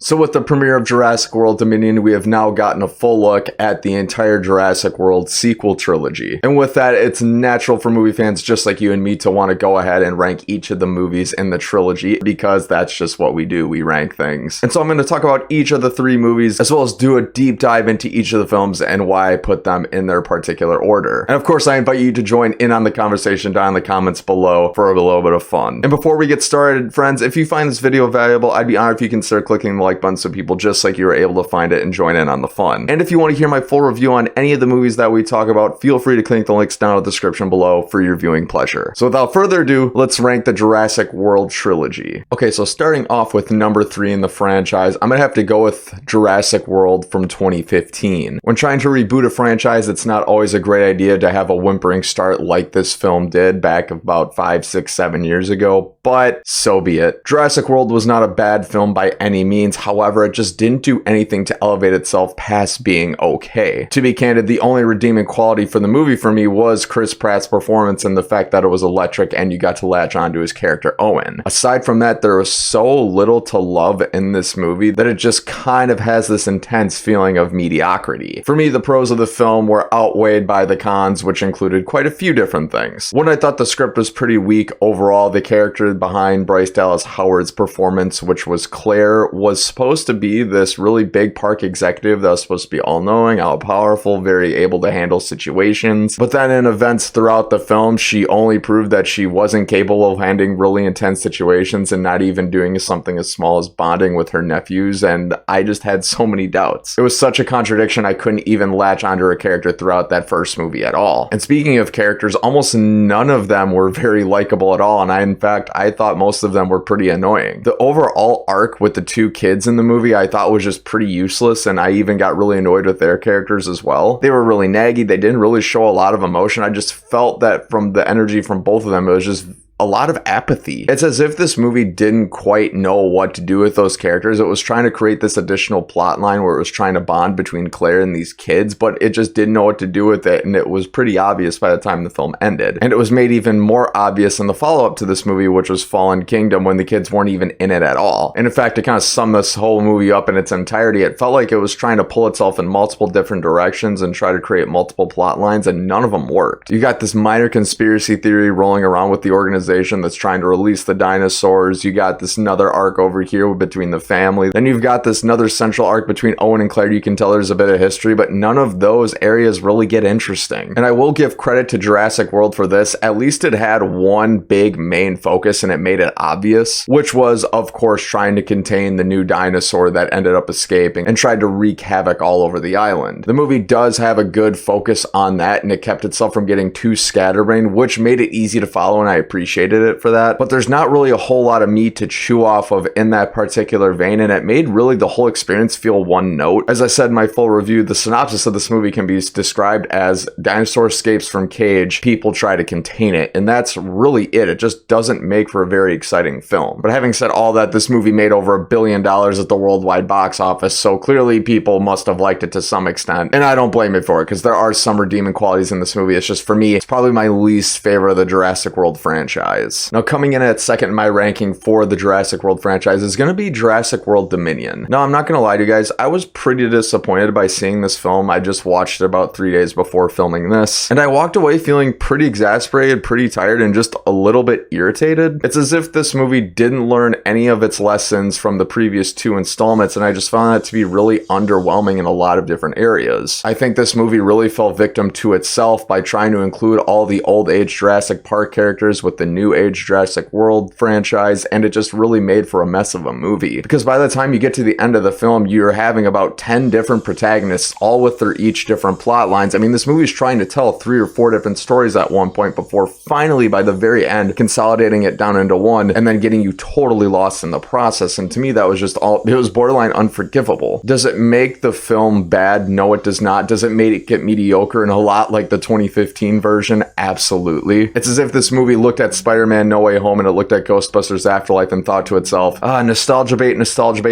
So with the premiere of Jurassic World Dominion, we have now gotten a full look at the entire Jurassic World sequel trilogy. And with that, it's natural for movie fans just like you and me to want to go ahead and rank each of the movies in the trilogy, because that's just what we do, we rank things. And so I'm going to talk about each of the three movies, as well as do a deep dive into each of the films and why I put them in their particular order. And of course, I invite you to join in on the conversation down in the comments below for a little bit of fun. And before we get started, friends, if you find this video valuable, I'd be honored if you consider clicking the like button so people just like you are able to find it and join in on the fun. And if you want to hear my full review on any of the movies that we talk about, feel free to click the links down in the description below for your viewing pleasure. So without further ado, let's rank the Jurassic World trilogy. Okay, so starting off with number 3 in the franchise, I'm gonna have to go with Jurassic World from 2015. When trying to reboot a franchise, it's not always a great idea to have a whimpering start like this film did back about 5, 6, 7 years ago, but so be it. Jurassic World was not a bad film by any means, however, it just didn't do anything to elevate itself past being okay. To be candid, the only redeeming quality for the movie for me was Chris Pratt's performance and the fact that it was electric and you got to latch onto his character Owen. Aside from that, there was so little to love in this movie that it just kind of has this intense feeling of mediocrity. For me, the pros of the film were outweighed by the cons, which included quite a few different things. When I thought the script was pretty weak overall, the character behind Bryce Dallas Howard's performance, which was Claire, was supposed to be this really big park executive that was supposed to be all-knowing, all-powerful, very able to handle situations. But then in events throughout the film, she only proved that she wasn't capable of handling really intense situations and not even doing something as small as bonding with her nephews, and I just had so many doubts. It was such a contradiction I couldn't even latch onto her character throughout that first movie at all. And speaking of characters, almost none of them were very likable at all, and in fact, I thought most of them were pretty annoying. The overall arc with the two kids in the movie I thought was just pretty useless, and I even got really annoyed with their characters as well. They were really naggy, they didn't really show a lot of emotion. I just felt that from the energy from both of them, it was just a lot of apathy. It's as if this movie didn't quite know what to do with those characters. It was trying to create this additional plot line where it was trying to bond between Claire and these kids, but it just didn't know what to do with it, and it was pretty obvious by the time the film ended. And it was made even more obvious in the follow-up to this movie, which was Fallen Kingdom, when the kids weren't even in it at all. And in fact, to kind of sum this whole movie up in its entirety, it felt like it was trying to pull itself in multiple different directions and try to create multiple plot lines, and none of them worked. You got this minor conspiracy theory rolling around with the organization that's trying to release the dinosaurs. You got this another arc over here between the family. Then you've got this another central arc between Owen and Claire. You can tell there's a bit of history, but none of those areas really get interesting. And I will give credit to Jurassic World for this. At least it had one big main focus, and it made it obvious, which was, of course, trying to contain the new dinosaur that ended up escaping and tried to wreak havoc all over the island. The movie does have a good focus on that, and it kept itself from getting too scatterbrained, which made it easy to follow, and I appreciated it for that. But there's not really a whole lot of meat to chew off of in that particular vein, and it made really the whole experience feel one note. As I said in my full review, the synopsis of this movie can be described as dinosaur escapes from cage, people try to contain it, and that's really it. It just doesn't make for a very exciting film. But having said all that, this movie made over $1 billion at the worldwide box office, so clearly people must have liked it to some extent, and I don't blame it for it, because there are some redeeming qualities in this movie. It's just, for me, it's probably my least favorite of the Jurassic World franchise. Now, coming in at second in my ranking for the Jurassic World franchise is going to be Jurassic World Dominion. Now, I'm not going to lie to you guys, I was pretty disappointed by seeing this film. I just watched it about 3 days before filming this, and I walked away feeling pretty exasperated, pretty tired, and just a little bit irritated. It's as if this movie didn't learn any of its lessons from the previous 2 installments, and I just found that to be really underwhelming in a lot of different areas. I think this movie really fell victim to itself by trying to include all the old age Jurassic Park characters with the new age Jurassic World franchise, and it just really made for a mess of a movie. Because by the time you get to the end of the film, you're having about 10 different protagonists, all with their each different plot lines. I mean, this movie's trying to tell 3 or 4 different stories at one point before finally, by the very end, consolidating it down into one and then getting you totally lost in the process. And to me, that was just it was borderline unforgivable. Does it make the film bad? No, it does not. Does it make it get mediocre and a lot like the 2015 version? Absolutely. It's as if this movie looked at Spider-Man No Way Home and it looked at Ghostbusters Afterlife and thought to itself, nostalgia bait,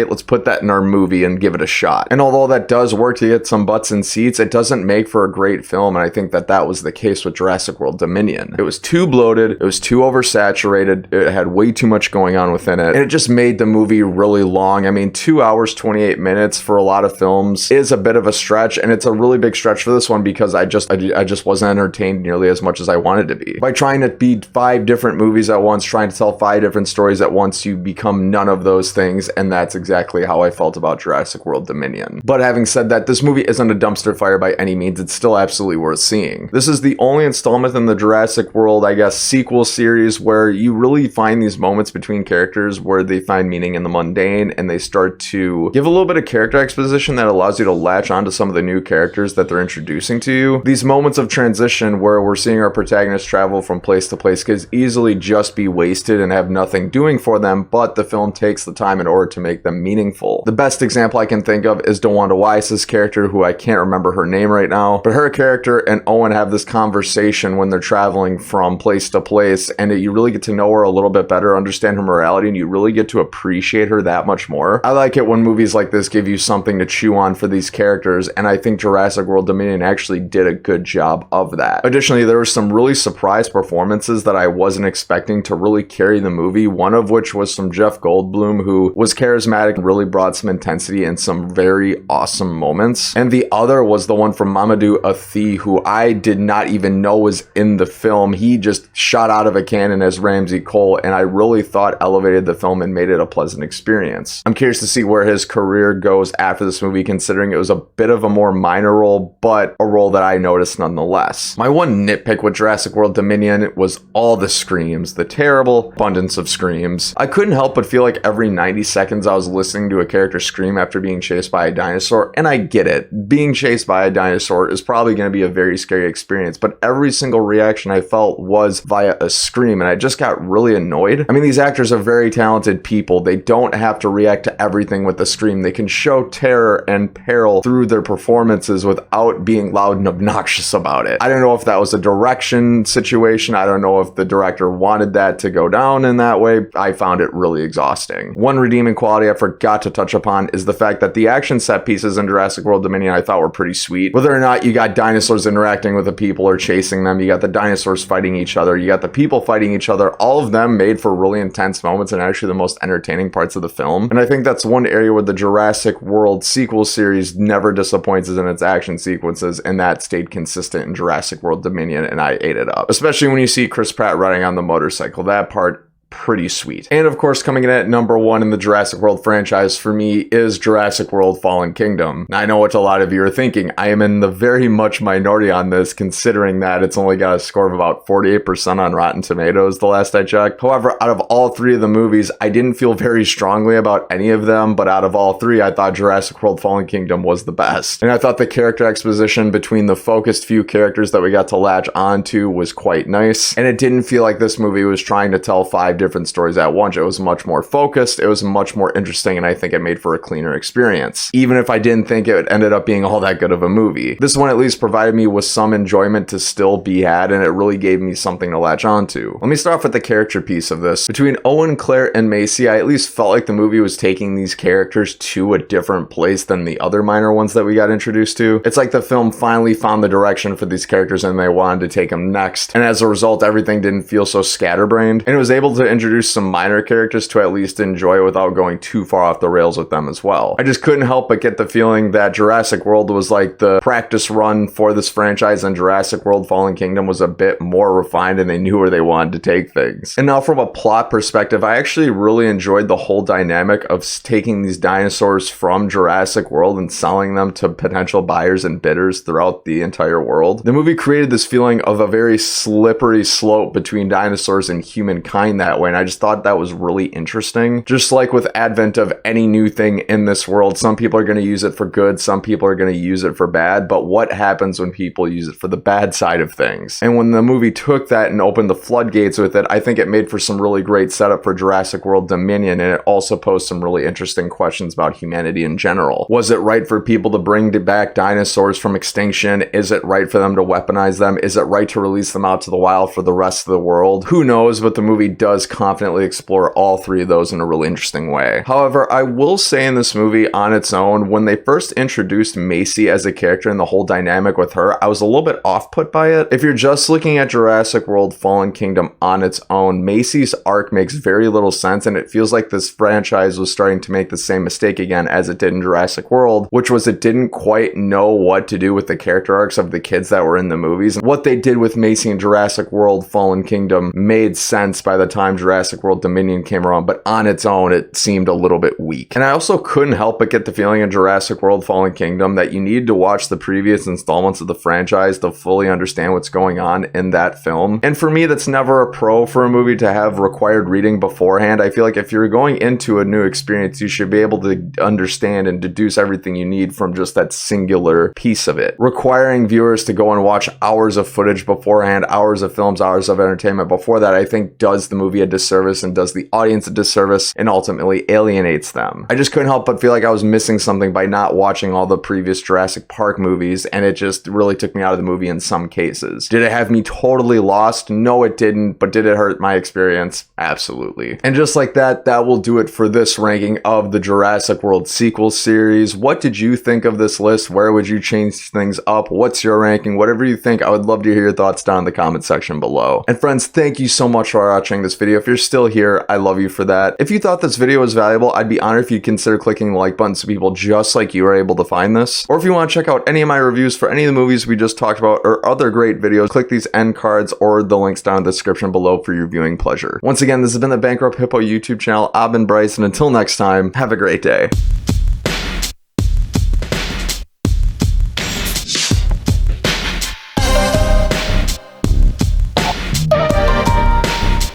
let's put that in our movie and give it a shot. And although that does work to get some butts in seats, it doesn't make for a great film, and I think that was the case with Jurassic World Dominion. It was too bloated, it was too oversaturated, it had way too much going on within it, and it just made the movie really long. I mean, 2 hours, 28 minutes for a lot of films is a bit of a stretch, and it's a really big stretch for this one because I just wasn't entertained nearly as much as I wanted to be. By trying to be 5 different movies at once, trying to tell 5 different stories at once, you become none of those things, and that's exactly how I felt about Jurassic World Dominion. But having said that, this movie isn't a dumpster fire by any means. It's still absolutely worth seeing. This is the only installment in the Jurassic World, I guess, sequel series where you really find these moments between characters where they find meaning in the mundane and they start to give a little bit of character exposition that allows you to latch onto some of the new characters that they're introducing to you. These moments of transition where we're seeing our protagonists travel from place to place could easily just be wasted and have nothing doing for them, but the film takes the time in order to make them meaningful. The best example I can think of is DeWanda Wise's character, who I can't remember her name right now, but her character and Owen have this conversation when they're traveling from place to place, and you really get to know her a little bit better, understand her morality, and you really get to appreciate her that much more. I like it when movies like this give you something to chew on for these characters, and I think Jurassic World Dominion actually did a good job of that. Additionally, there were some really surprise performances that I wasn't expecting to really carry the movie, one of which was from Jeff Goldblum, who was charismatic and really brought some intensity and some very awesome moments. And the other was the one from Mamadou Athie, who I did not even know was in the film. He just shot out of a cannon as Ramsey Cole, and I really thought elevated the film and made it a pleasant experience. I'm curious to see where his career goes after this movie, considering it was a bit of a more minor role, but a role that I noticed nonetheless. My one nitpick with Jurassic World Dominion was all the screams, the terrible abundance of screams. I couldn't help but feel like every 90 seconds I was listening to a character scream after being chased by a dinosaur, and I get it. Being chased by a dinosaur is probably going to be a very scary experience, but every single reaction I felt was via a scream, and I just got really annoyed. I mean, these actors are very talented people. They don't have to react to everything with a scream. They can show terror and peril through their performances without being loud and obnoxious about it. I don't know if that was a direction situation. I don't know if the director wanted that to go down in that way. I found it really exhausting. One redeeming quality I forgot to touch upon is the fact that the action set pieces in Jurassic World Dominion I thought were pretty sweet. Whether or not you got dinosaurs interacting with the people or chasing them, you got the dinosaurs fighting each other, you got the people fighting each other, all of them made for really intense moments and actually the most entertaining parts of the film. And I think that's one area where the Jurassic World sequel series never disappoints in its action sequences, and that stayed consistent in Jurassic World Dominion, and I ate it up. Especially when you see Chris Pratt riding on the motorcycle. That part, pretty sweet. And of course, coming in at number 1 in the Jurassic World franchise for me is Jurassic World Fallen Kingdom. Now, I know what a lot of you are thinking. I am in the very much minority on this, considering that it's only got a score of about 48% on Rotten Tomatoes the last I checked. However, out of all 3 of the movies, I didn't feel very strongly about any of them, but out of all 3, I thought Jurassic World Fallen Kingdom was the best. And I thought the character exposition between the focused few characters that we got to latch onto was quite nice, and it didn't feel like this movie was trying to tell 5 different stories at once. It was much more focused, it was much more interesting, and I think it made for a cleaner experience, even if I didn't think it ended up being all that good of a movie. This one at least provided me with some enjoyment to still be had, and it really gave me something to latch onto. Let me start off with the character piece of this. Between Owen, Claire, and Macy, I at least felt like the movie was taking these characters to a different place than the other minor ones that we got introduced to. It's like the film finally found the direction for these characters and they wanted to take them next, and as a result, everything didn't feel so scatterbrained, and it was able to introduce some minor characters to at least enjoy without going too far off the rails with them as well. I just couldn't help but get the feeling that Jurassic World was like the practice run for this franchise, and Jurassic World Fallen Kingdom was a bit more refined and they knew where they wanted to take things. And now from a plot perspective, I actually really enjoyed the whole dynamic of taking these dinosaurs from Jurassic World and selling them to potential buyers and bidders throughout the entire world. The movie created this feeling of a very slippery slope between dinosaurs and humankind that that way. And I just thought that was really interesting. Just like with advent of any new thing in this world, some people are going to use it for good, some people are going to use it for bad, but what happens when people use it for the bad side of things? And when the movie took that and opened the floodgates with it, I think it made for some really great setup for Jurassic World Dominion, and it also posed some really interesting questions about humanity in general. Was it right for people to bring back dinosaurs from extinction? Is it right for them to weaponize them? Is it right to release them out to the wild for the rest of the world? Who knows, but the movie does confidently explore all three of those in a really interesting way. However, I will say in this movie on its own, when they first introduced Macy as a character and the whole dynamic with her, I was a little bit off-put by it. If you're just looking at Jurassic World Fallen Kingdom on its own, Macy's arc makes very little sense, and it feels like this franchise was starting to make the same mistake again as it did in Jurassic World, which was it didn't quite know what to do with the character arcs of the kids that were in the movies. And what they did with Macy in Jurassic World Fallen Kingdom made sense by the time Jurassic World Dominion came around, but on its own, it seemed a little bit weak. And I also couldn't help but get the feeling in Jurassic World Fallen Kingdom that you need to watch the previous installments of the franchise to fully understand what's going on in that film. And for me, that's never a pro for a movie to have required reading beforehand. I feel like if you're going into a new experience, you should be able to understand and deduce everything you need from just that singular piece of it. Requiring viewers to go and watch hours of footage beforehand, hours of films, hours of entertainment before that, I think does the movie a disservice and does the audience a disservice and ultimately alienates them. I just couldn't help but feel like I was missing something by not watching all the previous Jurassic Park movies, and it just really took me out of the movie in some cases. Did it have me totally lost? No, it didn't, but did it hurt my experience? Absolutely. And just like that, that will do it for this ranking of the Jurassic World sequel series. What did you think of this list? Where would you change things up? What's your ranking? Whatever you think, I would love to hear your thoughts down in the comment section below. And friends, thank you so much for watching this video. If you're still here, I love you for that. If you thought this video was valuable, I'd be honored if you'd consider clicking the like button so people just like you are able to find this. Or if you want to check out any of my reviews for any of the movies we just talked about or other great videos, click these end cards or the links down in the description below for your viewing pleasure. Once again, this has been the Bankrupt Hippo YouTube channel. I've been Bryce, and until next time, have a great day.